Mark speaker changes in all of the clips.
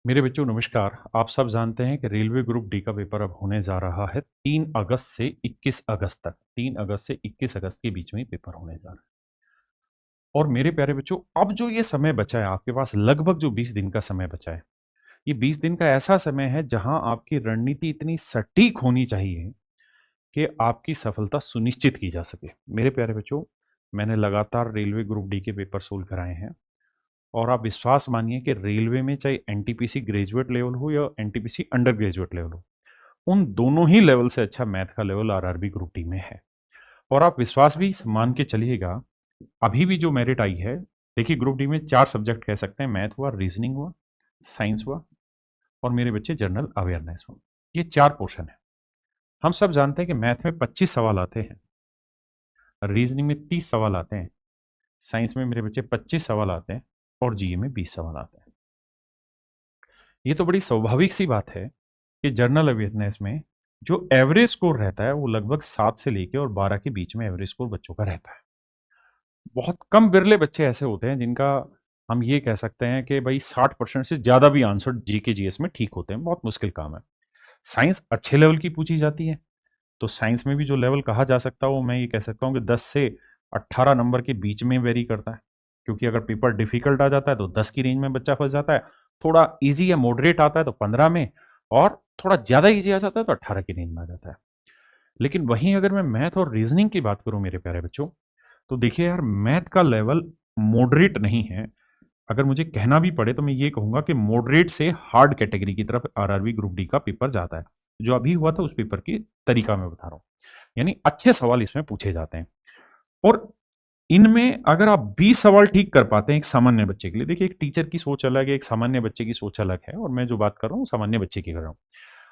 Speaker 1: मेरे बच्चों नमस्कार। आप सब जानते हैं कि रेलवे ग्रुप डी का पेपर अब होने जा रहा है 3 अगस्त से 21 अगस्त तक। 3 अगस्त से 21 अगस्त के बीच में पेपर होने जा रहा है। और मेरे प्यारे बच्चों, अब जो ये समय बचा है आपके पास, लगभग जो 20 दिन का समय बचा है, ये 20 दिन का ऐसा समय है जहां आपकी रणनीति इतनी सटीक होनी चाहिए कि आपकी सफलता सुनिश्चित की जा सके। मेरे प्यारे बच्चों, मैंने लगातार रेलवे ग्रुप डी के पेपर सोल्व कराए हैं और आप विश्वास मानिए कि रेलवे में चाहे एनटीपीसी ग्रेजुएट लेवल हो या एनटीपीसी अंडर ग्रेजुएट लेवल हो, उन दोनों ही लेवल से अच्छा मैथ का लेवल आरआरबी ग्रुप डी में है। और आप विश्वास भी मान के चलिएगा, अभी भी जो मेरिट आई है, देखिए ग्रुप डी में 4 सब्जेक्ट कह सकते हैं, मैथ हुआ, रीजनिंग हुआ, साइंस हुआ और मेरे बच्चे जनरल अवेयरनेस हुआ। ये 4 पोर्शन है। हम सब जानते हैं कि मैथ में 25 सवाल आते हैं, रीजनिंग में 30 सवाल आते हैं, साइंस में मेरे बच्चे 25 सवाल आते हैं और जीए में 20 सवाल आते हैं। ये तो बड़ी स्वाभाविक सी बात है कि जनरल अवेयरनेस में जो एवरेज स्कोर रहता है वो लगभग 7 से लेके और 12 के बीच में एवरेज स्कोर बच्चों का रहता है। बहुत कम बिरले बच्चे ऐसे होते हैं जिनका हम ये कह सकते हैं कि भाई 60% से ज्यादा भी आंसर जीके जीएस में ठीक होते हैं। बहुत मुश्किल काम है। साइंस अच्छे लेवल की पूछी जाती है, तो साइंस में भी जो लेवल कहा जा सकता है वो मैं ये कह सकता हूँ कि 10 से 18 नंबर के बीच में वेरी करता है। क्योंकि अगर पेपर डिफिकल्ट आ जाता है तो 10 की रेंज में बच्चा फंस जाता है, थोड़ा इजी या मॉडरेट आता है तो 15 में, और थोड़ा ज्यादा इजी आ जाता है तो 18 की रेंज में आ जाता है। लेकिन वहीं अगर मैं मैथ और रीजनिंग की बात करूं मेरे प्यारे बच्चों, तो देखिए यार, मैथ का लेवल मॉडरेट नहीं है। अगर मुझे कहना भी पड़े तो मैं ये कहूंगा कि मॉडरेट से हार्ड कैटेगरी की तरफ आरआरबी ग्रुप डी का पेपर जाता है। जो अभी हुआ था उस पेपर की तरीका मैं बता रहा हूं, यानी अच्छे सवाल इसमें पूछे जाते हैं। और इनमें अगर आप 20 सवाल ठीक कर पाते हैं एक सामान्य बच्चे के लिए, देखिए एक टीचर की सोच अलग है, एक सामान्य बच्चे की सोच अलग है, और मैं जो बात कर रहा हूँ सामान्य बच्चे की कर रहा हूँ।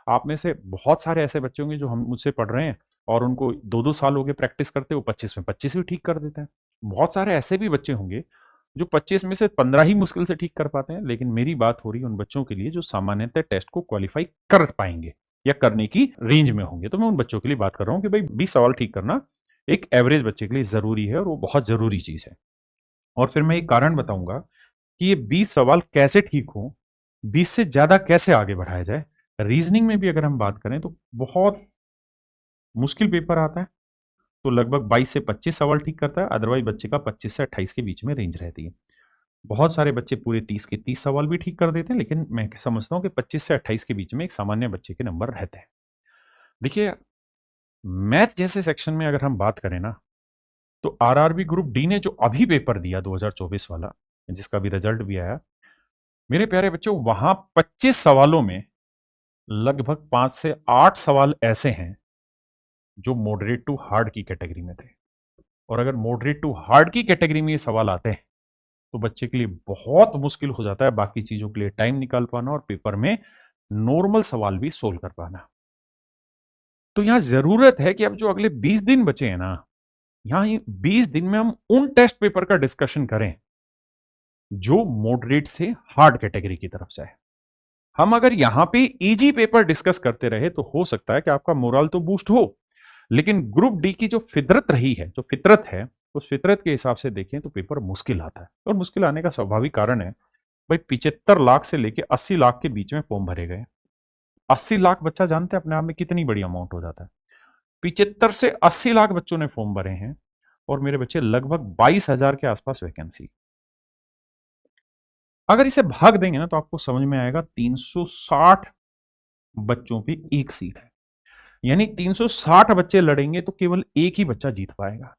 Speaker 1: आप में से बहुत सारे ऐसे बच्चे होंगे जो हम मुझसे पढ़ रहे हैं और उनको 2-2 साल हो गए प्रैक्टिस करते, वो 25 में 25 भी ठीक कर देते हैं। बहुत सारे ऐसे भी बच्चे होंगे जो 25 में से 15 ही मुश्किल से ठीक कर पाते हैं। लेकिन मेरी बात हो रही है उन बच्चों के लिए जो सामान्यतः टेस्ट को क्वालिफाई कर पाएंगे या करने की रेंज में होंगे। तो मैं उन बच्चों के लिए बात कर रहा हूं कि भाई 20 सवाल ठीक करना एक एवरेज बच्चे के लिए जरूरी है और वो बहुत जरूरी चीज है। और फिर मैं एक कारण बताऊंगा कि ये 20 सवाल कैसे ठीक हो, 20 से ज्यादा कैसे आगे बढ़ाया जाए। रीजनिंग में भी अगर हम बात करें तो बहुत मुश्किल पेपर आता है, तो लगभग 22 से 25 सवाल ठीक करता है, अदरवाइज बच्चे का 25 से 28 के बीच में रेंज रहती है। बहुत सारे बच्चे पूरे 30 के 30 सवाल भी ठीक कर देते हैं, लेकिन मैं समझता हूं कि 25 से 28 के बीच में एक सामान्य बच्चे के नंबर रहते हैं। देखिए, मैथ जैसे सेक्शन में अगर हम बात करें ना, तो आरआरबी ग्रुप डी ने जो अभी पेपर दिया 2024 वाला, जिसका भी रिजल्ट भी आया, मेरे प्यारे बच्चों, वहां 25 सवालों में लगभग 5 से 8 सवाल ऐसे हैं जो मॉडरेट टू हार्ड की कैटेगरी में थे। और अगर मॉडरेट टू हार्ड की कैटेगरी में ये सवाल आते हैं तो बच्चे के लिए बहुत मुश्किल हो जाता है बाकी चीजों के लिए टाइम निकाल पाना और पेपर में नॉर्मल सवाल भी सोल्व कर पाना। तो यहां जरूरत है कि अब जो अगले 20 दिन बचे हैं ना, यहां 20 दिन में हम उन टेस्ट पेपर का डिस्कशन करें जो मॉडरेट से हार्ड कैटेगरी की तरफ से है। हम अगर यहां पे इजी पेपर डिस्कस करते रहे तो हो सकता है कि आपका मोरल तो बूस्ट हो, लेकिन ग्रुप डी की जो फितरत रही है, जो फितरत है, उस फितरत के हिसाब से देखें तो पेपर मुश्किल आता है। और मुश्किल आने का स्वाभाविक कारण है भाई, 75 लाख से लेके 80 लाख के बीच में फॉर्म भरे गए। 80 लाख बच्चा जानते हैं अपने आप में कितनी बड़ी अमाउंट हो जाता है। 75 से 80 लाख बच्चों ने फॉर्म भरे हैं और मेरे बच्चे लगभग 22,000 के आसपास वैकेंसी। अगर इसे भाग देंगे ना तो आपको समझ में आएगा 360 बच्चों पे एक सीट है, यानी 360 बच्चे लड़ेंगे तो केवल एक ही बच्चा जीत पाएगा।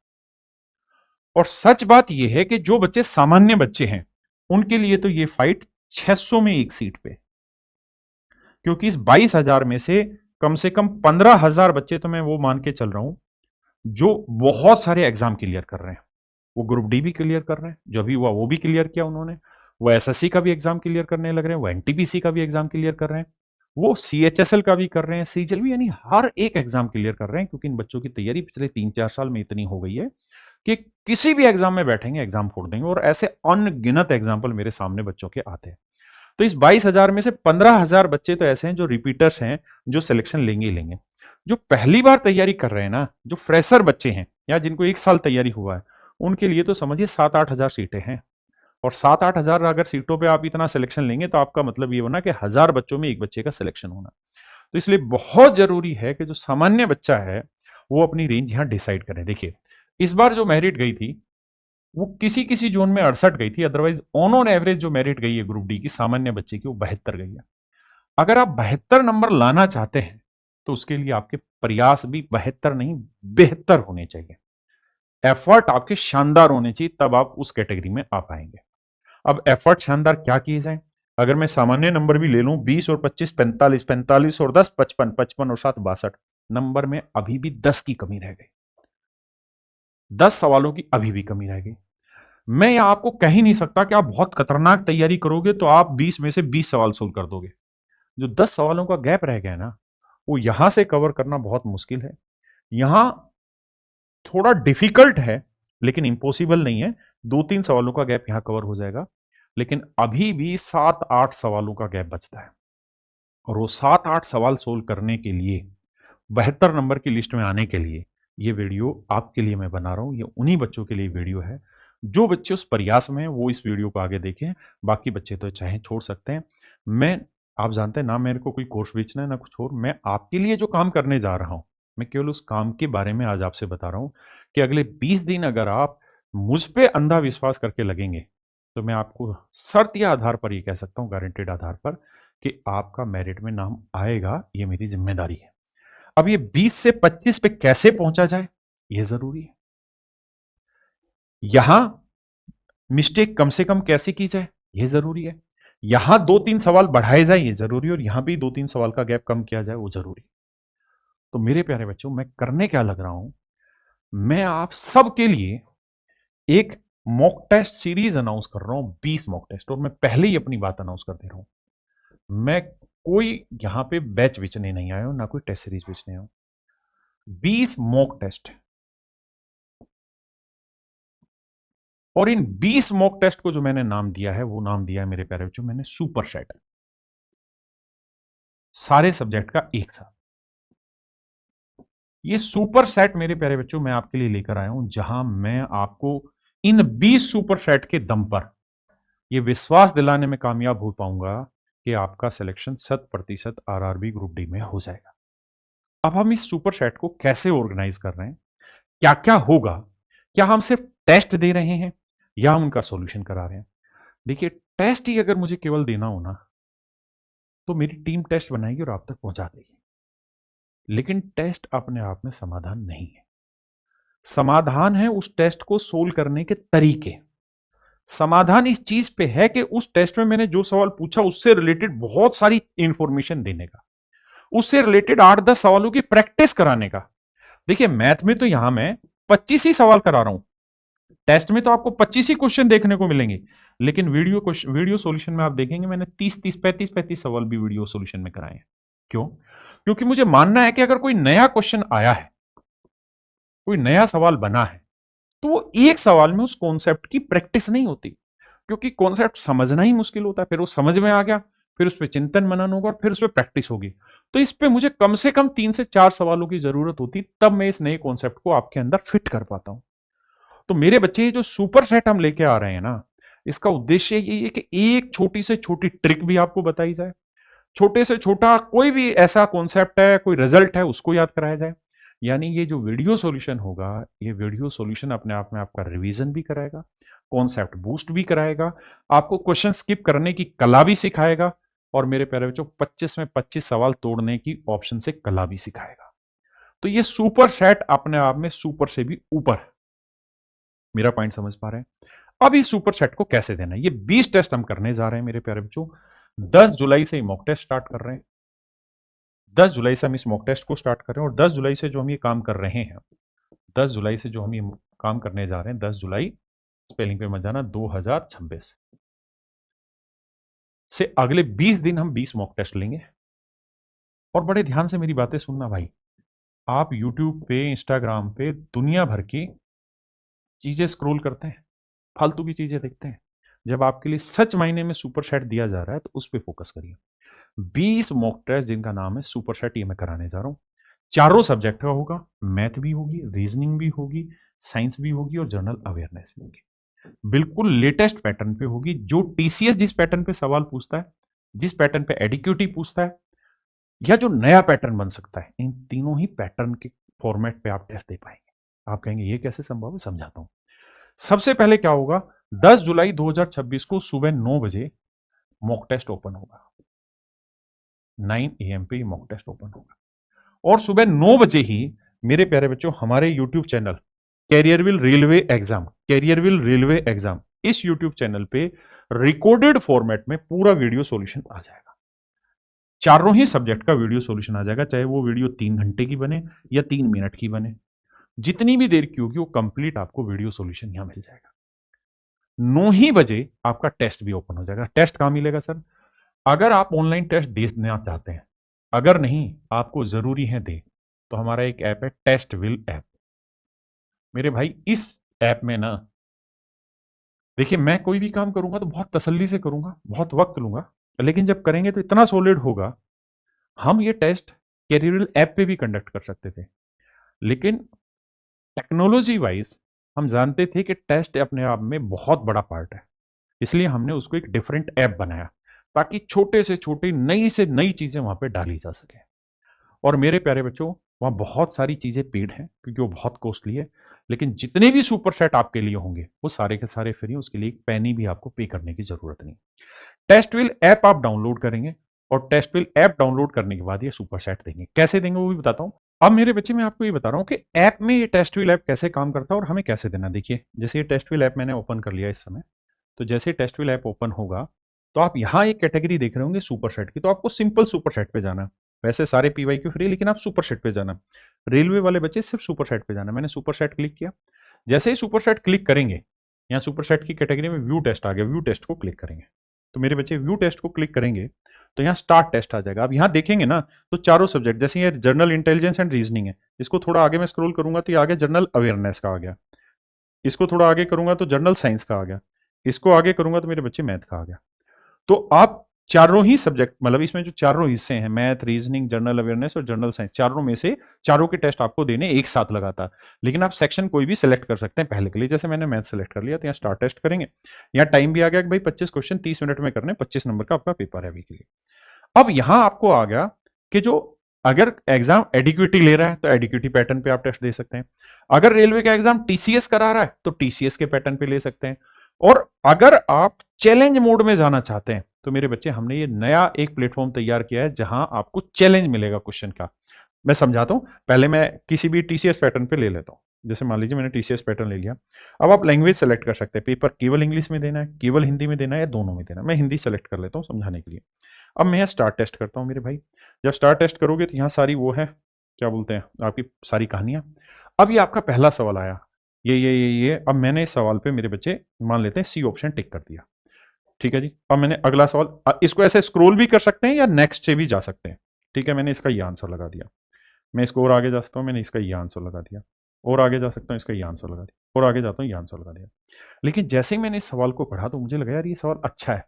Speaker 1: और सच बात यह है कि जो बच्चे सामान्य बच्चे हैं उनके लिए तो ये फाइट 600 में एक सीट पे, क्योंकि इस 22,000 में से कम 15,000 बच्चे तो मैं वो मान के चल रहा हूं जो बहुत सारे एग्जाम क्लियर कर रहे हैं। वो ग्रुप डी भी क्लियर कर रहे हैं, जो अभी हुआ वो भी क्लियर किया उन्होंने, वो एसएससी का भी एग्जाम क्लियर करने लग रहे हैं, वो एनटीपीसी का भी एग्जाम क्लियर कर रहे हैं, वो सीएचएसएल का भी कर रहे हैं, सीजीएल भी, यानी हर एक एग्जाम क्लियर कर रहे हैं। क्योंकि इन बच्चों की तैयारी पिछले 3-4 साल में इतनी हो गई है कि किसी भी एग्जाम में बैठेंगे एग्जाम फोड़ देंगे। और ऐसे अनगिनत एग्जाम्पल मेरे सामने बच्चों के आते हैं। तो इस 22,000 में से 15,000 बच्चे तो ऐसे हैं जो रिपीटर्स हैं, जो सिलेक्शन लेंगे ही लेंगे। जो पहली बार तैयारी कर रहे हैं ना, जो फ्रेशर बच्चे हैं या जिनको 1 साल तैयारी हुआ है, उनके लिए तो समझिए 7-8 हजार सीटें हैं। और 7-8 हजार अगर सीटों पे आप इतना सिलेक्शन लेंगे तो आपका मतलब ये होना कि 1000 बच्चों में एक बच्चे का सिलेक्शन होना। तो इसलिए बहुत जरूरी है कि जो सामान्य बच्चा है वो अपनी रेंज यहां डिसाइड करें। देखिए, इस बार जो मेरिट गई थी वो किसी किसी जोन में 68 गई थी, अदरवाइज ऑन एवरेज जो मेरिट गई है ग्रुप डी की सामान्य बच्चे की वो 72 गई है। अगर आप 72 नंबर लाना चाहते हैं तो उसके लिए आपके प्रयास भी 72 नहीं बेहतर होने चाहिए, एफर्ट आपके शानदार होने चाहिए, तब आप उस कैटेगरी में आ पाएंगे। अब एफर्ट शानदार क्या किए जाए? अगर मैं सामान्य नंबर भी ले लूं 20 और 25 45, 45 और 10 55, 55 और 7 62 नंबर में अभी भी 10 की कमी रह गई, 10 सवालों की अभी भी कमी रह गई। मैं यह आपको कह ही नहीं सकता कि आप बहुत खतरनाक तैयारी करोगे तो आप 20 में से 20 सवाल सोल्व कर दोगे। जो 10 सवालों का गैप रह गया ना, वो यहां से कवर करना बहुत मुश्किल है। यहां थोड़ा डिफिकल्ट है लेकिन इंपॉसिबल नहीं है। 2-3 सवालों का गैप यहां कवर हो जाएगा, लेकिन अभी भी 7-8 सवालों का गैप बचता है। और वो 7-8 सवाल सोल्व करने के लिए 72 नंबर की लिस्ट में आने के लिए ये वीडियो आपके लिए मैं बना रहा हूं। ये उन्हीं बच्चों के लिए वीडियो है जो बच्चे उस प्रयास में हैं, वो इस वीडियो को आगे देखें। बाकी बच्चे तो चाहे छोड़ सकते हैं। मैं, आप जानते हैं ना, मेरे को कोई कोर्स बेचना है ना कुछ और। मैं आपके लिए जो काम करने जा रहा हूं, मैं केवल उस काम के बारे में आज आपसे बता रहा हूं कि अगले 20 दिन अगर आप मुझ पे अंधा विश्वास करके लगेंगे तो मैं आपको शर्त या आधार पर ये कह सकता हूं, गारंटेड आधार पर, कि आपका मेरिट में नाम आएगा। ये मेरी जिम्मेदारी है। अब ये 20 से 25 पे कैसे पहुंचा जाए ये जरूरी है। यहां मिस्टेक कम से कम कैसे की जाए ये जरूरी है। यहां 2-3 सवाल बढ़ाए जाए ये जरूरी है, और यहां भी 2-3 सवाल का गैप कम किया जाए वो जरूरी है। तो मेरे प्यारे बच्चों, मैं करने क्या लग रहा हूं, मैं आप सबके लिए एक मॉक टेस्ट सीरीज अनाउंस कर रहा हूं, 20 मॉक टेस्ट। और मैं पहले ही अपनी बात अनाउंस कर दे रहा हूं, मैं कोई यहां पे बैच बेचने नहीं आया हूं, ना कोई टेस्ट सीरीज बेचने आया हूं। 20 मॉक टेस्ट, और इन 20 मॉक टेस्ट को जो मैंने नाम दिया है वो नाम दिया है मेरे प्यारे बच्चों, मैंने सुपर सेट। सारे सब्जेक्ट का एक साथ ये सुपर सेट मेरे प्यारे बच्चों मैं आपके लिए लेकर आया हूं, जहां मैं आपको इन 20 सुपर सेट के दम पर यह विश्वास दिलाने में कामयाब हो पाऊंगा कि आपका सिलेक्शन 100% आरआरबी ग्रुप डी में हो जाएगा। अब हम इस सुपर सेट को कैसे ऑर्गेनाइज कर रहे हैं, क्या क्या होगा, क्या हम सिर्फ टेस्ट दे रहे हैं या हम उनका सॉल्यूशन करा रहे हैं? देखिए, टेस्ट ही अगर मुझे केवल देना हो ना तो मेरी टीम टेस्ट बनाएगी और आप तक पहुंचा देगी। लेकिन टेस्ट अपने आप में समाधान नहीं है। समाधान है उस टेस्ट को सोल्व करने के तरीके। समाधान इस चीज पे है कि उस टेस्ट में मैंने जो सवाल पूछा उससे रिलेटेड बहुत सारी इंफॉर्मेशन देने का, उससे रिलेटेड 8-10 सवालों की प्रैक्टिस कराने का। देखिए, मैथ में तो यहां मैं 25 ही सवाल करा रहा हूं, टेस्ट में तो आपको 25 ही क्वेश्चन देखने को मिलेंगे, लेकिन वीडियो सॉल्यूशन में आप देखेंगे मैंने 30-30, 35-35 सवाल भी वीडियो सॉल्यूशन में कराए हैं। क्यों? क्योंकि मुझे मानना है कि अगर कोई नया क्वेश्चन आया है, कोई नया सवाल बना है, तो वो एक सवाल में उस कॉन्सेप्ट की प्रैक्टिस नहीं होती, क्योंकि कॉन्सेप्ट समझना ही मुश्किल होता है। फिर वो समझ में आ गया, फिर उस पर चिंतन मनन होगा और फिर उस पर प्रैक्टिस होगी। तो इस पे मुझे कम से कम 3 से 4 सवालों की जरूरत होती, तब मैं इस नए कॉन्सेप्ट को आपके अंदर फिट कर पाता हूं। तो मेरे बच्चे, ये जो सुपर सेट हम लेके आ रहे हैं ना, इसका उद्देश्य यही है कि एक छोटी से छोटी ट्रिक भी आपको बताई जाए, छोटे से छोटा कोई भी ऐसा कॉन्सेप्ट है, कोई रिजल्ट है, उसको याद कराया जाए। यानी ये जो वीडियो सॉल्यूशन होगा, ये वीडियो सॉल्यूशन अपने आप में आपका रिवीजन भी कराएगा, कॉन्सेप्ट बूस्ट भी कराएगा, आपको क्वेश्चन स्किप करने की कला भी सिखाएगा, और मेरे प्यारे बच्चों 25 में 25 सवाल तोड़ने की ऑप्शन से कला भी सिखाएगा। तो ये सुपर सेट अपने आप में सुपर से भी ऊपर है। मेरा पॉइंट समझ पा रहे हैं? अब इस सुपर सेट को कैसे देना है, ये 20 टेस्ट हम करने जा रहे हैं मेरे प्यारे बच्चों। 10 जुलाई से मॉक टेस्ट स्टार्ट कर रहे हैं। 10 जुलाई से हम इस मॉक टेस्ट को स्टार्ट कर रहे हैं, और 10 जुलाई से जो हम ये काम कर रहे हैं, 10 जुलाई से जो हम ये काम करने जा रहे हैं, 10 जुलाई स्पेलिंग पे मत जाना, 2026 से अगले 20 दिन हम 20 मॉक टेस्ट लेंगे। और बड़े ध्यान से मेरी बातें सुनना भाई, आप यूट्यूब पे, इंस्टाग्राम पे दुनिया भर की चीजें स्क्रॉल करते हैं, फालतू की चीजें देखते हैं। जब आपके लिए सच मायने में सुपर सेट दिया जा रहा है तो उस पर फोकस करिए। 20 मॉक टेस्ट जिनका नाम है सुपर सेट, ये मैं कराने जा रहा हूं। चारों सब्जेक्ट का होगा, मैथ भी होगी, रीजनिंग भी होगी, साइंस भी होगी और जनरल अवेयरनेस भी होगी। बिल्कुल लेटेस्ट पैटर्न पे होगी। जो टीसीएस जिस पैटर्न पे सवाल पूछता है, जिस पैटर्न पे एडिक्यूटी पूछता है, या जो नया पैटर्न बन सकता है, इन तीनों ही पैटर्न के फॉर्मेट पे आप टेस्ट दे पाएंगे। आप कहेंगे ये कैसे संभव है, समझाता हूं। सबसे पहले क्या होगा, 10 जुलाई 2026 को सुबह 9 बजे मॉक टेस्ट ओपन होगा। 9 AM पे मॉक टेस्ट ओपन होगा और सुबह 9 बजे ही मेरे प्यारे बच्चों हमारे यूट्यूब चैनल कैरियरविल रेलवे एग्जाम इस यूट्यूब चैनल पे रिकॉर्डेड फॉर्मेट में पूरा वीडियो सॉल्यूशन आ जाएगा। चारों ही सब्जेक्ट का वीडियो सॉल्यूशन आ जाएगा, चाहे वो वीडियो 3 घंटे की बने या 3 मिनट की बने, जितनी भी देर की होगी वो कंप्लीट आपको वीडियो सॉल्यूशन यहां मिल जाएगा। 9 ही बजे आपका टेस्ट भी ओपन हो जाएगा। टेस्ट कहां मिलेगा सर? अगर आप ऑनलाइन टेस्ट देना चाहते हैं, अगर नहीं आपको जरूरी है दे, तो हमारा एक ऐप है टेस्ट विल ऐप। मेरे भाई इस ऐप में ना, देखिए मैं कोई भी काम करूंगा तो बहुत तसल्ली से करूंगा, बहुत वक्त लूंगा, लेकिन जब करेंगे तो इतना सॉलिड होगा। हम ये टेस्ट कैरियर ऐप पे भी कंडक्ट कर सकते थे, लेकिन टेक्नोलॉजी वाइज हम जानते थे कि टेस्ट अपने आप में बहुत बड़ा पार्ट है, इसलिए हमने उसको एक डिफरेंट ऐप बनाया ताकि छोटे से छोटी नई से नई चीजें वहां पे डाली जा सके। और मेरे प्यारे बच्चों, वहां बहुत सारी चीजें पेड हैं क्योंकि वो बहुत कॉस्टली है, लेकिन जितने भी सुपर सेट आपके लिए होंगे वो सारे के सारे फ्री, उसके लिए एक पैनी भी आपको पे करने की जरूरत नहीं। टेस्टविल ऐप आप डाउनलोड करेंगे और टेस्टविल ऐप डाउनलोड करने के बाद ये सुपर सेट देंगे। कैसे देंगे वो भी बताता हूं। अब मेरे बच्चे मैं आपको ये बता रहा हूं कि ऐप में ये टेस्टविल ऐप कैसे काम करता है और हमें कैसे देना। देखिए जैसे ये टेस्टविल ऐप मैंने ओपन कर लिया इस समय, तो जैसे टेस्टविल ऐप ओपन होगा तो आप यहाँ एक कैटेगरी देख रहे होंगे सुपर सेट की, तो आपको सिंपल सुपर सेट पे जाना है। वैसे सारे पीवाई क्यू फ्री, लेकिन आप सुपर सेट पे जाना। रेलवे वाले बच्चे सिर्फ सुपर सेट पे जाना। मैंने सुपर सेट क्लिक किया। जैसे ही सुपर सेट क्लिक करेंगे, यहाँ सुपर सेट की कैटेगरी में व्यू टेस्ट आ गया, व्यू टेस्ट को क्लिक करेंगे। तो मेरे बच्चे व्यू टेस्ट को क्लिक करेंगे तो यहाँ स्टार्ट टेस्ट आ जाएगा। अब यहाँ देखेंगे ना तो चारों सब्जेक्ट, जैसे ये जनरल इंटेलिजेंस एंड रीजनिंग है, इसको थोड़ा आगे में स्क्रॉल करूंगा तो ये आगे जनरल अवेयरनेस का आ गया। इसको थोड़ा आगे करूंगा तो जनरल साइंस का आ गया। इसको आगे करूंगा तो मेरे बच्चे मैथ का आ गया। तो आप चारों ही सब्जेक्ट, मतलब इसमें जो चारों हिस्से हैं, मैथ, रीजनिंग, जनरल अवेयरनेस और जनरल साइंस, चारों में से चारों के टेस्ट आपको देने एक साथ लगातार। लेकिन आप सेक्शन कोई भी सिलेक्ट कर सकते हैं पहले के लिए। जैसे मैंने मैथ सेलेक्ट कर लिया तो यहाँ स्टार्ट टेस्ट करेंगे। यहाँ टाइम भी आ गया कि भाई 25 क्वेश्चन 30 मिनट में करने, 25 नंबर का आपका पेपर है अभी के लिए। अब यहां आपको आ गया कि जो अगर एग्जाम एडिक्विटी ले रहा है तो एडिक्विटी पैटर्न पे आप टेस्ट दे सकते हैं। अगर रेलवे का एग्जाम टीसीएस करा रहा है तो टीसीएस के पैटर्न पे ले सकते हैं। और अगर आप चैलेंज मोड में जाना चाहते हैं तो मेरे बच्चे हमने ये नया एक प्लेटफॉर्म तैयार किया है जहां आपको चैलेंज मिलेगा क्वेश्चन का। मैं समझाता हूं। पहले मैं किसी भी टीसीएस पैटर्न पे ले लेता हूं। जैसे मान लीजिए मैंने टीसीएस पैटर्न ले लिया। अब आप लैंग्वेज सेलेक्ट कर सकते हैं, पेपर केवल इंग्लिश में देना है, केवल हिंदी में देना है, या दोनों में देना है। मैं हिंदी सेलेक्ट कर लेता हूं समझाने के लिए। अब मैं यहाँ स्टार्ट टेस्ट करता हूँ मेरे भाई। जब स्टार्ट टेस्ट करोगे तो यहाँ सारी वो है, क्या बोलते हैं, आपकी सारी कहानियां। अब ये आपका पहला सवाल आया, ये अब मैंने इस सवाल पे मेरे बच्चे मान लेते हैं सी ऑप्शन टिक कर दिया। ठीक है जी। अब मैंने अगला सवाल, इसको ऐसे स्क्रॉल भी कर सकते हैं या नेक्स्ट से भी जा सकते हैं। ठीक है, मैंने इसका ये आंसर लगा दिया। मैं इसको और आगे जा सकता हूँ, मैंने इसका ये आंसर लगा दिया। और आगे जा सकता हूँ, इसका ये आंसर लगा दिया। और आगे जाता हूँ, ये आंसर लगा दिया। लेकिन जैसे ही मैंने इस सवाल को पढ़ा तो मुझे लगा यार ये सवाल अच्छा है,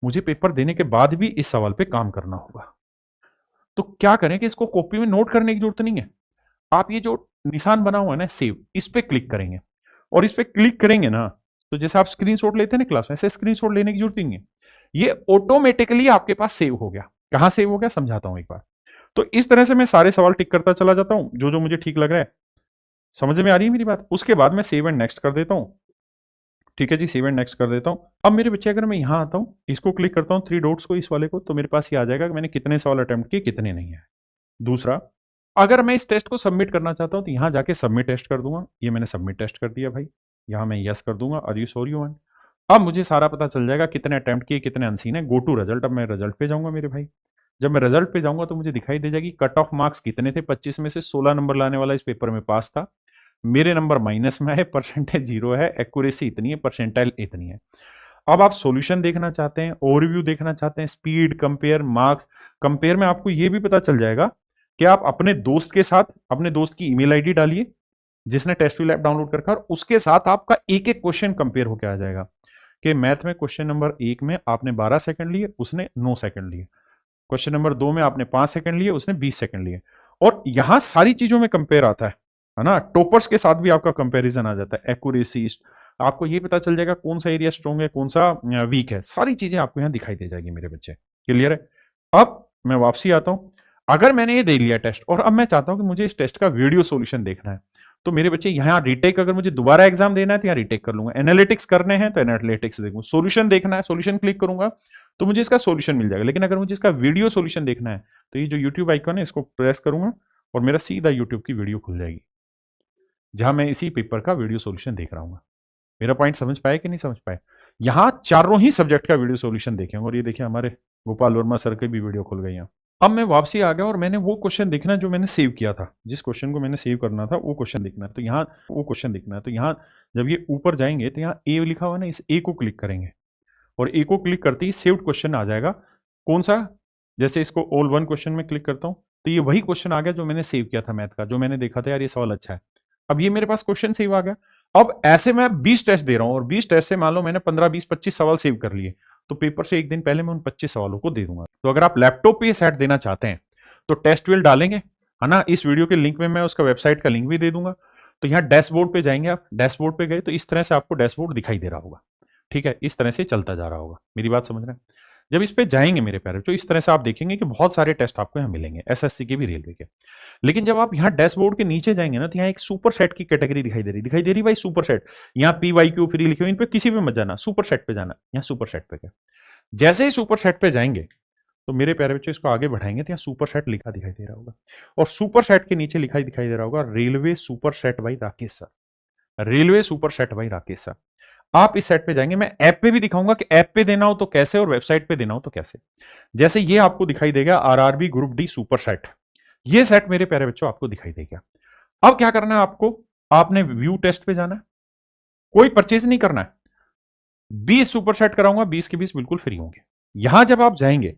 Speaker 1: मुझे पेपर देने के बाद भी इस सवाल पे काम करना होगा। तो क्या करें कि इसको कॉपी में नोट करने की जरूरत नहीं है। आप ये जो निशान बना हुआ है ना सेव, इस पे क्लिक करेंगे। और इस पे क्लिक करेंगे ना तो जैसे आप स्क्रीनशॉट लेते हैं ना क्लास में, ऐसे स्क्रीनशॉट लेने की जरूरत नहीं है। ये ऑटोमेटिकली आपके पास सेव हो गया। कहां सेव हो गया समझाता हूं एक बार। तो इस तरह से मैं सारे सवाल टिक करता चला जाता हूं जो जो मुझे ठीक लग रहा है। समझ में आ रही है मेरी बात? उसके बाद मैं सेव एंड नेक्स्ट कर देता हूं। ठीक है जी, सेव एंड नेक्स्ट कर देता हूं। अब मेरे बच्चे अगर मैं यहां आता हूं, इसको क्लिक करता हूं, 3 डॉट्स को, इस वाले को, तो मेरे पास ये आ जाएगा कि मैंने कितने सवाल अटेम्प्ट किए, कितने नहीं है। दूसरा, अगर मैं इस टेस्ट को सबमिट करना चाहता हूं तो यहां जाके सबमिट टेस्ट कर दूंगा। ये मैंने सबमिट टेस्ट कर दिया भाई। यहां मैं यस कर दूंगा, are you sure you won. अब मुझे सारा पता चल जाएगा कितने अटेम्प्ट किए, कितने अनसीन है। Go to result. अब मैं रिजल्ट पे जाऊंगा मेरे भाई। जब मैं रिजल्ट पे जाऊंगा तो मुझे दिखाई दे जाएगी कट ऑफ मार्क्स कितने थे। 25 में से 16 नंबर लाने वाला इस पेपर में पास था। मेरे नंबर माइनस में है, परसेंटेज 0 है, एक्यूरेसी इतनी है, परसेंटाइल इतनी है। अब आप सॉल्यूशन देखना चाहते हैं, ओवरव्यू देखना चाहते हैं, स्पीड, कंपेयर, मार्क्स। कंपेयर में आपको यह भी पता चल जाएगा कि आप अपने दोस्त के साथ, अपने दोस्त की ईमेल आईडी डालिए जिसने टेस्टविल ऐप डाउनलोड कर कर, उसके साथ आपका एक एक क्वेश्चन कंपेयर होकर आ जाएगा कि मैथ में क्वेश्चन नंबर 1 में आपने 12 सेकंड लिए, उसने 9 सेकंड लिए। क्वेश्चन नंबर 2 में आपने 5 सेकंड लिए, उसने 20 सेकंड लिए। और यहां सारी चीजों में कंपेयर आता है ना। टॉपर्स के साथ भी आपका कंपैरिजन आ जाता है, एक्यूरेसी, आपको ये पता चल जाएगा कौन सा एरिया स्ट्रॉन्ग है, कौन सा वीक है, सारी चीजें आपको यहाँ दिखाई दे जाएगी मेरे बच्चे। क्लियर है? अब मैं वापसी आता हूँ। अगर मैंने ये दे लिया टेस्ट और अब मैं चाहता हूं कि मुझे इस टेस्ट का वीडियो सॉल्यूशन देखना है, तो मेरे बच्चे यहाँ रिटेक, अगर मुझे दोबारा एग्जाम देना है तो यहाँ रिटेक कर लूंगा। एनालिटिक्स करने हैं तो एनालिटिक्स देखूंगा। सॉल्यूशन देखना है, सॉल्यूशन क्लिक करूंगा तो मुझे इसका सॉल्यूशन मिल जाएगा। लेकिन अगर मुझे इसका वीडियो सॉल्यूशन देखना है तो ये जो यूट्यूब आइकन है इसको प्रेस करूंगा और मेरा सीधा यूट्यूब की वीडियो खुल जाएगी जहां मैं इसी पेपर का वीडियो सॉल्यूशन देख रहा हूँ। मेरा पॉइंट समझ पाए कि नहीं समझ पाए? यहाँ चारों ही सब्जेक्ट का वीडियो सॉल्यूशन देखेंगे और ये देखिए हमारे गोपाल वर्मा सर की भी वीडियो खुल गई यहाँ। अब मैं वापसी आ गया और मैंने वो क्वेश्चन देखना जो मैंने सेव किया था, जिस क्वेश्चन को मैंने सेव करना था वो क्वेश्चन देखना है। तो यहाँ वो क्वेश्चन देखना है, तो यहाँ जब ये ऊपर जाएंगे तो यहाँ ए लिखा हुआ ना, इस ए को क्लिक करेंगे और ए को क्लिक करते ही सेव्ड क्वेश्चन आ जाएगा। कौन सा? जैसे इसको ऑल वन क्वेश्चन में क्लिक करता हूँ तो ये वही क्वेश्चन आ गया जो मैंने सेव किया था मैथ का, जो मैंने देखा था यार ये सवाल अच्छा है। अब ये मेरे पास क्वेश्चन सेव आ गया। अब ऐसे मैं 20 टेस्ट दे रहा हूं और 20 टेस्ट से मान लो मैंने 15 20 25 सवाल सेव कर लिए, तो पेपर से एक दिन पहले मैं उन 25 सवालों को दे दूंगा। तो अगर आप लैपटॉप पे सेट देना चाहते हैं तो टेस्ट वेल डालेंगे, है ना। इस वीडियो के लिंक में मैं उसका वेबसाइट का लिंक भी दे दूंगा। तो यहाँ डैशबोर्ड पे जाएंगे आप, डैशबोर्ड पे गए तो इस तरह से आपको डैशबोर्ड दिखाई दे रहा होगा। ठीक है, इस तरह से चलता जा रहा होगा। मेरी बात समझ रहे हैं? जब इस पे जाएंगे मेरे प्यारे, तो इस तरह से आप देखेंगे कि बहुत सारे टेस्ट आपको यहाँ मिलेंगे, एसएससी के भी, रेलवे के। लेकिन जब आप यहाँ डैशबोर्ड के नीचे जाएंगे ना तो यहाँ एक सुपर सेट की कैटेगरी दिखाई दे रही भाई, सुपर सेट। यहाँ PYQ फ्री लिखे हुए, इन पे किसी पे मत जाना, सुपर सेट पे जाना। यहाँ सुपर सेट पे गए, जैसे ही सुपर सेट पे जाएंगे तो मेरे प्यारे बच्चों इसको आगे बढ़ाएंगे तो यहाँ सुपर सेट लिखा दिखाई दे रहा होगा और सुपर सेट के नीचे लिखा दिखाई दे रहा होगा railway super set by Rakesh sir. Railway super set by Rakesh sir. आप इस सेट पे जाएंगे, मैं ऐप पे भी दिखाऊंगा कि ऐप पे देना हो तो कैसे और वेबसाइट पे देना हो तो कैसे। जैसे ये आपको दिखाई देगा RRB group D super set, ये सेट मेरे प्यारे बच्चों आपको दिखाई देगा। अब क्या करना है आपको? आपने व्यू टेस्ट पे जाना है, कोई परचेज नहीं करना है। 20 सुपर सेट कराऊंगा, 20 के 20 बिल्कुल फ्री होंगे। यहां जब आप जाएंगे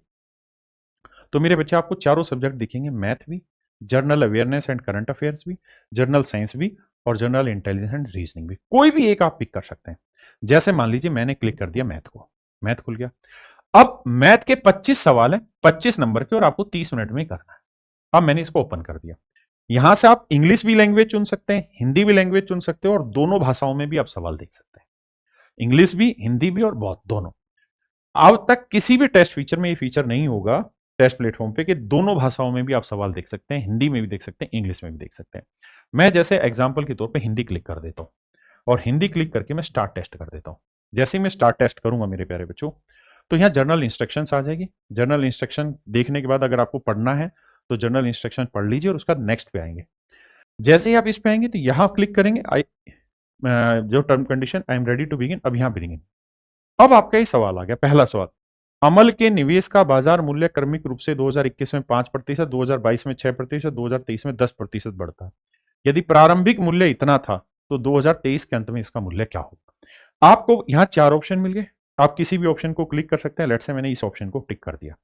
Speaker 1: तो मेरे बच्चे आपको चारों सब्जेक्ट दिखेंगे, मैथ भी, journal awareness and current affairs भी, जर्नल साइंस भी और जर्नल इंटेलिजेंस एंड रीजनिंग भी। कोई भी एक आप पिक कर सकते हैं। जैसे मान लीजिए मैंने क्लिक कर दिया मैथ को, मैथ खुल गया। अब मैथ के 25 सवाल है, 25 नंबर के, और आपको 30 मिनट में करना है। अब मैंने इसको ओपन कर दिया। यहां से आप इंग्लिश भी लैंग्वेज चुन सकते हैं, हिंदी भी लैंग्वेज चुन सकते हो और दोनों भाषाओं में भी आप सवाल देख सकते हैं, इंग्लिश भी, हिंदी भी और बहुत दोनों। अब तक किसी भी टेस्ट फीचर में ये फीचर नहीं होगा टेस्ट प्लेटफॉर्म पे कि दोनों भाषाओं में भी आप सवाल देख सकते हैं, हिंदी में भी देख सकते हैं, इंग्लिश में भी देख सकते हैं। मैं जैसे एग्जांपल के तौर पे हिंदी क्लिक कर देता हूं और हिंदी क्लिक करके मैं स्टार्ट टेस्ट कर देता हूं। जैसे ही मैं स्टार्ट टेस्ट करूंगा मेरे प्यारे बच्चों, तो यहाँ जर्नल इंस्ट्रक्शंस आ जाएगी। जर्नल इंस्ट्रक्शन देखने के बाद अगर आपको पढ़ना है तो जर्नल इंस्ट्रक्शन पढ़ लीजिए और उसका नेक्स्ट पे आएंगे। जैसे ही आप इस पे आएंगे तो यहाँ क्लिक करेंगे, जो term condition, I am ready to begin, अब यहाँ बिगिन। अब आपका ये सवाल आ गया, पहला सवाल, अमल के निवेश का बाजार मूल्य क्रमिक रूप से 2021 में 5%, 2022 में 6%, 2023 में 10% बढ़ता है। यदि प्रारंभिक मूल्य इतना था तो 2023 के अंत में इसका मूल्य क्या होगा? आपको यहाँ 4 ऑप्शन मिल गए, आप किसी भी ऑप्शन को क्लिक कर सकते हैं। लेट्स से मैंने इस ऑप्शन को टिक कर दिया।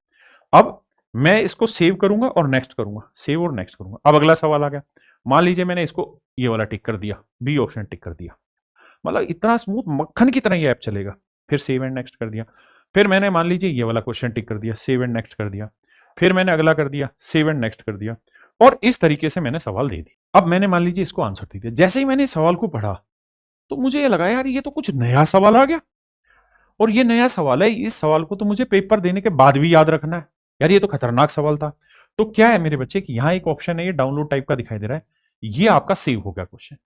Speaker 1: अब मैं इसको सेव करूंगा और नेक्स्ट करूंगा, सेव और नेक्स्ट करूंगा। अब अगला सवाल आ गया, मान लीजिए मैंने इसको ये वाला टिक कर दिया, बी ऑप्शन टिक कर दिया। मतलब इतना स्मूथ मक्खन की तरह ये ऐप चलेगा। फिर सेव एंड नेक्स्ट कर दिया। फिर मैंने मान लीजिए ये वाला क्वेश्चन टिक कर दिया, सेव एंड नेक्स्ट कर दिया। फिर मैंने अगला कर दिया, सेव एंड नेक्स्ट कर दिया। और इस तरीके से मैंने सवाल दे दी। अब मैंने मान लीजिए इसको आंसर दे दिया। जैसे ही मैंने इस सवाल को पढ़ा तो मुझे ये लगा यार ये तो कुछ नया सवाल आ गया, और ये नया सवाल है, इस सवाल को तो मुझे पेपर देने के बाद भी याद रखना है। यार ये तो खतरनाक सवाल था। तो क्या है मेरे बच्चे कि यहाँ एक ऑप्शन है, ये डाउनलोड टाइप का दिखाई दे रहा है, ये आपका सेव हो गया क्वेश्चन।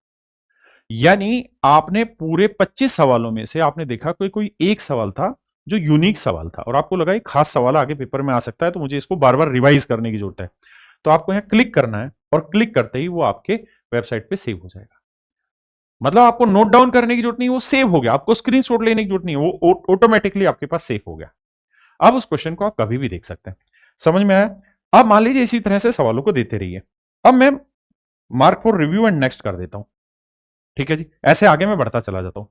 Speaker 1: यानी आपने पूरे 25 सवालों में से आपने देखा कोई एक सवाल था जो यूनिक सवाल था और आपको लगा ये खास सवाल आगे पेपर में आ सकता है, तो मुझे इसको बार बार रिवाइज करने की जरूरत है। तो आपको यहाँ क्लिक करना है और क्लिक करते ही वो आपके वेबसाइट पे सेव हो जाएगा। मतलब आपको नोट डाउन करने की जरूरत नहीं, वो सेव हो गया। आपको स्क्रीनशॉट लेने की जरूरत नहीं, वो ऑटोमेटिकली आपके पास सेव हो गया। अब उस क्वेश्चन को आप कभी भी देख सकते हैं। समझ में आया? अब मान लीजिए इसी तरह से सवालों को देते रहिए। अब मैं mark for review and next कर देता हूं। ठीक है जी, ऐसे आगे मैं बढ़ता चला जाता हूं।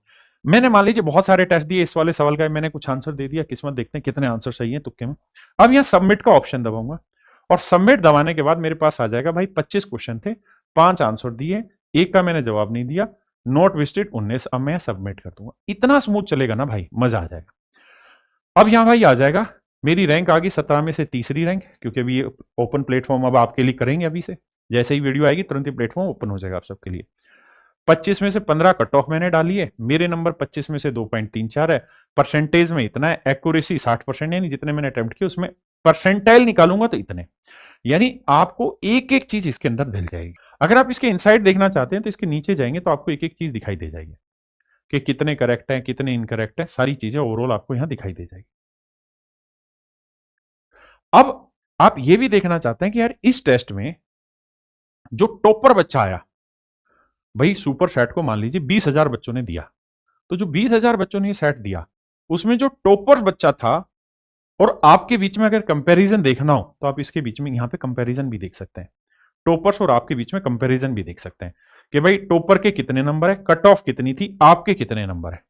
Speaker 1: मैंने मान लीजिए बहुत सारे टेस्ट दिए, इस वाले सवाल का मैंने कुछ आंसर दे दिया, किस्मत देखते हैं कितने आंसर सही हैं तुक्के में। अब यहां सबमिट का ऑप्शन दबाऊंगा और सबमिट दबाने के बाद मेरे पास आ जाएगा भाई 25 क्वेश्चन थे, 5 आंसर दिए, एक का मैंने जवाब नहीं दिया, नोट विजिटेड 19। अब मैं सबमिट कर दूंगा। इतना स्मूथ चलेगा ना भाई, मजा आ जाएगा। अब यहां भाई आ जाएगा मेरी रैंक आ गई 17 में से तीसरी रैंक, क्योंकि अभी ओपन प्लेटफॉर्म अब आपके लिए करेंगे। अभी से जैसे ही वीडियो आएगी तुरंत ही प्लेटफॉर्म ओपन हो जाएगा आप सबके लिए। 25 में से 15 कट ऑफ मैंने डाली है, मेरे नंबर 25 में से 2.34 है, परसेंटेज में इतना है, एक्यूरेसी 60%, यानी जितने मैंने अटेम्प्ट किए उसमें परसेंटाइल निकालूंगा तो इतने। यानी आपको एक एक चीज इसके अंदर दिल जाएगी। अगर आप इसके इनसाइड देखना चाहते हैं तो इसके नीचे जाएंगे तो आपको एक एक चीज दिखाई दे जाएगी कि कितने करेक्ट है, कितने इनकरेक्ट है, सारी चीजें ओवरऑल आपको यहां दिखाई दे जाएगी। अब आप ये भी देखना चाहते हैं कि यार इस टेस्ट में जो टॉपर बच्चा आया, भाई सुपर सेट को मान लीजिए 20,000 बच्चों ने दिया, तो जो 20,000 बच्चों ने ये सेट दिया उसमें जो टॉपर बच्चा था और आपके बीच में अगर कंपैरिजन देखना हो तो आप इसके बीच में यहां पे कंपैरिजन भी देख सकते हैं, टॉपर्स और आपके बीच में कंपैरिजन भी देख सकते हैं कि भाई टॉपर के कितने नंबर है, कट ऑफ कितनी थी, आपके कितने नंबर है।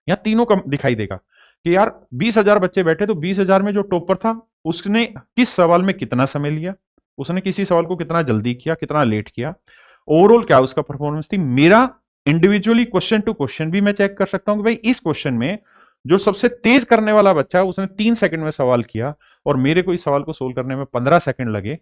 Speaker 1: यहां तीनों का दिखाई देगा कि यार 20,000 बच्चे बैठे तो 20,000 में जो टॉपर था उसने किस सवाल में कितना समय लिया, उसने किसी सवाल को कितना जल्दी किया, कितना लेट किया, ओवरऑल क्या उसका परफॉर्मेंस थी। मेरा इंडिविजुअली क्वेश्चन टू क्वेश्चन भी मैं चेक कर सकता हूं कि भाई इस क्वेश्चन में जो सबसे तेज करने वाला बच्चा है उसने 3 सेकंड में सवाल किया और मेरे को इस सवाल को सोल्व करने में 15 सेकंड लगे,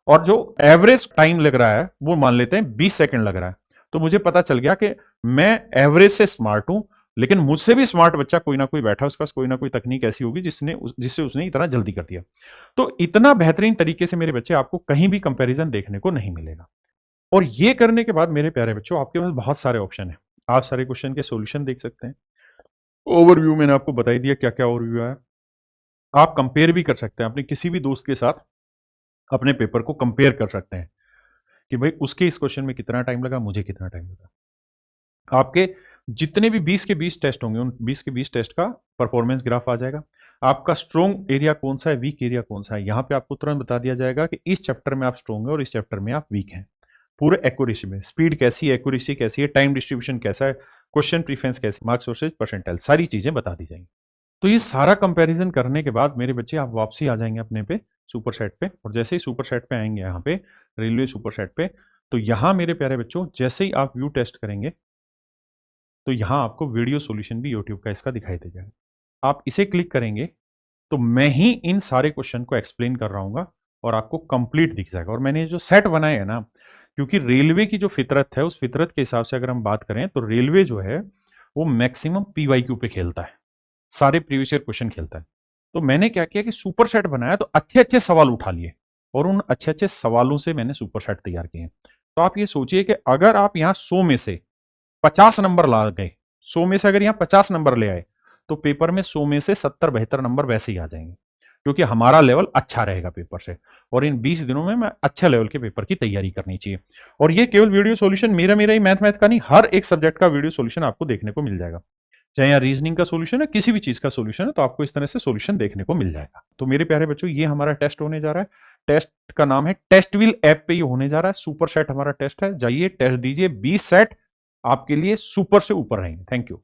Speaker 1: और जो एवरेज टाइम लग रहा है वो मान लेते हैं 20 सेकंड लग रहा है। तो मुझे पता चल गया कि मैं एवरेज से स्मार्ट हूं, लेकिन मुझसे भी स्मार्ट बच्चा कोई ना कोई बैठा, उसके पास कोई ना कोई तकनीक ऐसी होगी जिससे उसने इतना जल्दी कर दिया। तो इतना बेहतरीन तरीके से मेरे बच्चे आपको कहीं भी कंपैरिजन देखने को नहीं मिलेगा। और ये करने के बाद मेरे प्यारे बच्चों आपके पास बहुत सारे ऑप्शन है, आप सारे क्वेश्चन के सॉल्यूशन देख सकते हैं। ओवरव्यू मैंने आपको बता ही दिया क्या क्या ओवरव्यू है। आप कंपेयर भी कर सकते हैं अपने किसी भी दोस्त के साथ, अपने पेपर को कंपेयर कर सकते हैं कि भाई उसके इस क्वेश्चन में कितना टाइम लगा, मुझे कितना टाइम लगा। आपके जितने भी 20 के 20 टेस्ट होंगे उन 20 के 20 टेस्ट का परफॉर्मेंस ग्राफ आ जाएगा। आपका स्ट्रॉन्ग एरिया कौन सा है, वीक एरिया कौन सा है, यहां पे आपको तुरंत बता दिया जाएगा कि इस चैप्टर में आप स्ट्रॉन्ग है और इस चैप्टर में आप वीक हैं। पूरे एक्यूरेसी में स्पीड कैसी है, एक्यूरेसी कैसी है, टाइम डिस्ट्रीब्यूशन कैसा है, क्वेश्चन प्रीफरेंस कैसे, मार्क्स सोर्सेज, परसेंटाइल, सारी चीजें बता दी जाएंगी। तो ये सारा कंपैरिजन करने के बाद मेरे बच्चे आप वापसी आ जाएंगे अपने पे सुपर सेट पे, और जैसे ही सुपर सेट पे आएंगे यहाँ पे रेलवे सुपर सेट पे, तो यहाँ मेरे प्यारे बच्चों जैसे ही आप व्यू टेस्ट करेंगे तो यहाँ आपको वीडियो सॉल्यूशन भी यूट्यूब का इसका दिखाई दे जाएगा। आप इसे क्लिक करेंगे तो मैं ही इन सारे क्वेश्चन को एक्सप्लेन कर रहा हूँ और आपको कंप्लीट दिख जाएगा। और मैंने जो सेट बनाए हैं ना, क्योंकि रेलवे की जो फितरत है उस फितरत के हिसाब से अगर हम बात करें तो रेलवे जो है वो मैक्सिमम पीवाईक्यू पे खेलता है, सारे प्रीवियस ईयर क्वेश्चन खेलता है। तो मैंने क्या किया कि सुपर सेट बनाया तो अच्छे अच्छे सवाल उठा लिए और उन अच्छे अच्छे सवालों से मैंने सुपर सेट तैयार किए। तो आप ये सोचिए कि अगर आप यहाँ 100 में से 50 नंबर ला गए, 100 में से अगर यहाँ 50 नंबर ले आए तो पेपर में 100 में से 70-72 नंबर वैसे ही आ जाएंगे, क्योंकि हमारा लेवल अच्छा रहेगा पेपर से। और इन 20 दिनों में मैं अच्छे लेवल के पेपर की तैयारी करनी चाहिए। और ये केवल वीडियो सॉल्यूशन मेरा ही मैथ का नहीं, हर एक सब्जेक्ट का वीडियो सॉल्यूशन आपको देखने को मिल जाएगा, चाहे यहाँ रीजनिंग का सॉल्यूशन है, किसी भी चीज का सॉल्यूशन है, तो आपको इस तरह से सॉल्यूशन देखने को मिल जाएगा। तो मेरे प्यारे बच्चों ये हमारा टेस्ट होने जा रहा है, टेस्ट का नाम है टेस्टविल ऐप पे ये होने जा रहा है, सुपर सेट हमारा टेस्ट है, जाइए टेस्ट दीजिए, 20 सेट आपके लिए सुपर से ऊपर रहेंगे। Thank you.